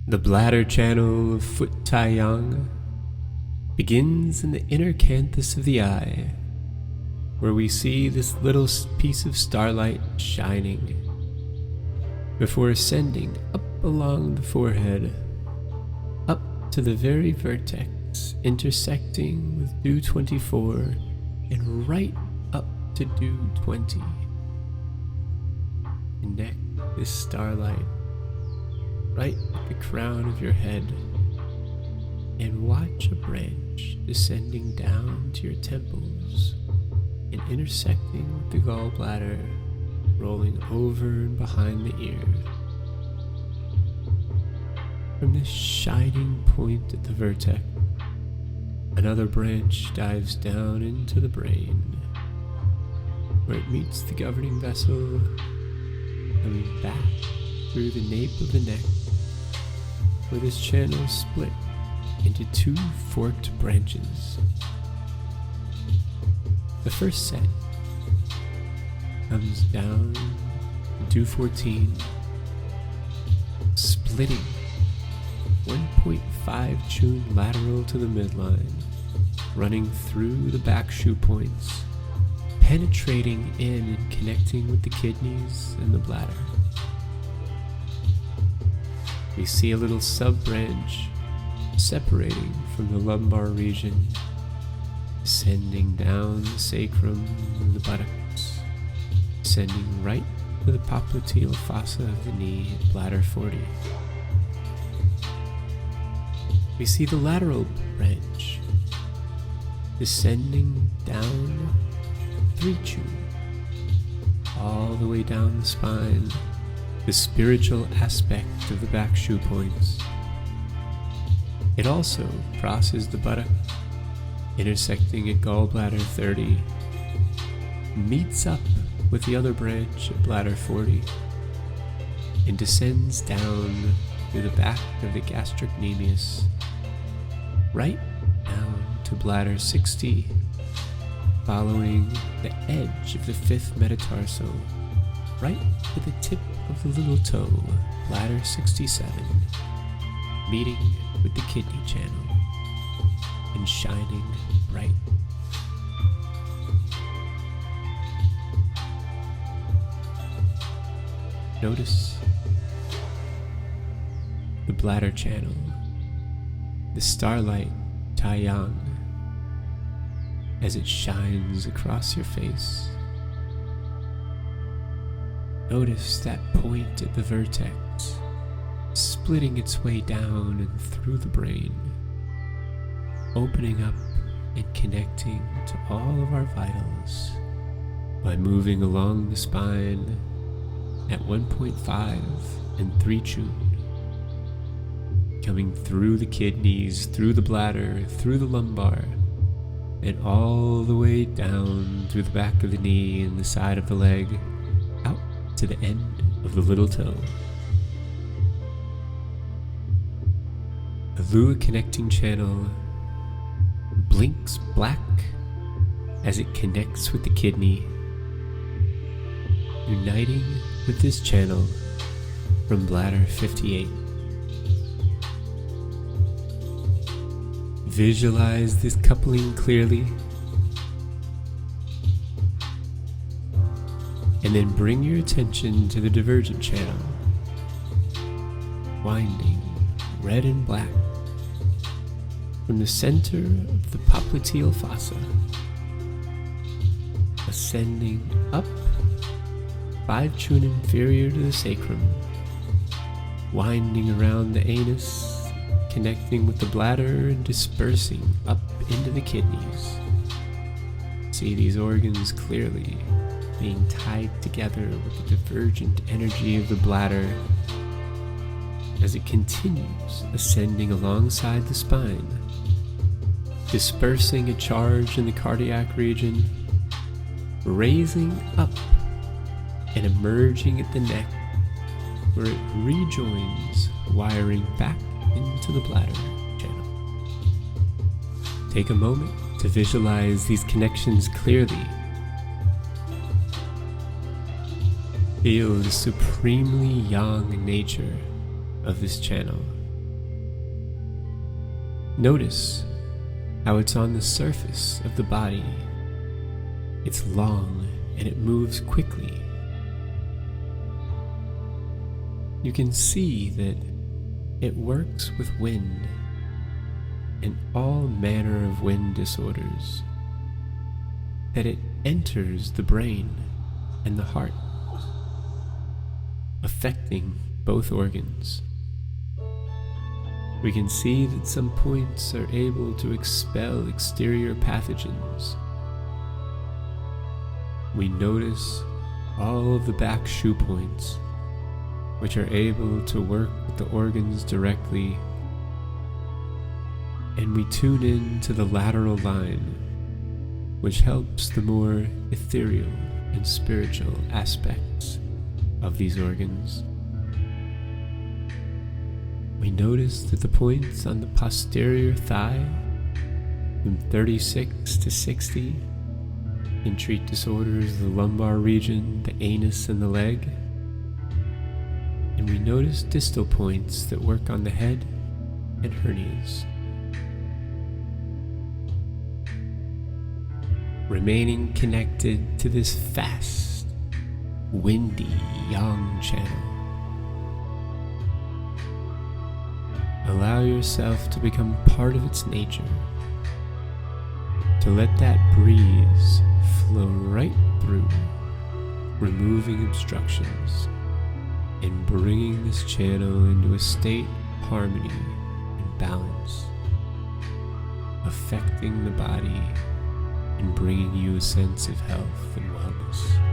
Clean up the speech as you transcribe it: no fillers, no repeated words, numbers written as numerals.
The bladder channel of Foot Tai Yang begins in the inner canthus of the eye, where we see this little piece of starlight shining, before ascending up along the forehead, up to the very vertex, intersecting with dew 24 and right up to dew 20. Connect this starlight right at the crown of your head and watch a branch descending down to your temples and intersecting with the gallbladder, rolling over and behind the ear. From this shining point at the vertex, another branch dives down into the brain, where it meets the governing vessel, coming back through the nape of the neck, where this channel is split into two forked branches. The first set comes down to dew 14, splitting 1.5 tune lateral to the midline, running through the back shoe points, penetrating in and connecting with the kidneys and the bladder. We see a little sub-branch separating from the lumbar region, descending down the sacrum and the buttocks, descending right to the popliteal fossa of the knee at bladder 40. We see the lateral branch descending down 3 tune, all the way down the spine, the spiritual aspect of the back shoe points. It also crosses the buttock, intersecting at gallbladder 30, meets up with the other branch at bladder 40, and descends down through the back of the gastric nemeus, right down to bladder 60, following the edge of the 5th metatarsal, right to the tip of the little toe, bladder 67, meeting with the kidney channel and shining bright. Notice the bladder channel, the starlight Tai Yang, as it shines across your face. Notice that point at the vertex, splitting its way down and through the brain, opening up and connecting to all of our vitals by moving along the spine at 1.5 and 3 tune, coming through the kidneys, through the bladder, through the lumbar, and all the way down through the back of the knee and the side of the leg, out to the end of the little toe. The Lua connecting channel blinks black as it connects with the kidney, uniting with this channel from bladder 58. Visualize this coupling clearly, and then bring your attention to the divergent channel, winding red and black from the center of the popliteal fossa, ascending up 5 tune inferior to the sacrum, winding around the anus, connecting with the bladder and dispersing up into the kidneys. See these organs clearly being tied together with the divergent energy of the bladder as it continues ascending alongside the spine, dispersing a charge in the cardiac region, raising up and emerging at the neck, where it rejoins, wiring back into the bladder channel. Take a moment to visualize these connections clearly. Feel the supremely yang nature of this channel Notice how it's on the surface of the body. It's long and it moves quickly. You can see that it works with wind and all manner of wind disorders, that it enters the brain and the heart, affecting both organs. We can see that some points are able to expel exterior pathogens. We notice all of the back shoe points, which are able to work with the organs directly, and we tune in to the lateral line, which helps the more ethereal and spiritual aspects of these organs. We notice that the points on the posterior thigh, from 36 to 60, can treat disorders of the lumbar region, the anus, and the leg. And we notice distal points that work on the head and hernias. Remaining connected to this fast, windy yang channel, allow yourself to become part of its nature, to let that breeze flow right through, removing obstructions and bringing this channel into a state of harmony and balance, affecting the body and bringing you a sense of health and wellness.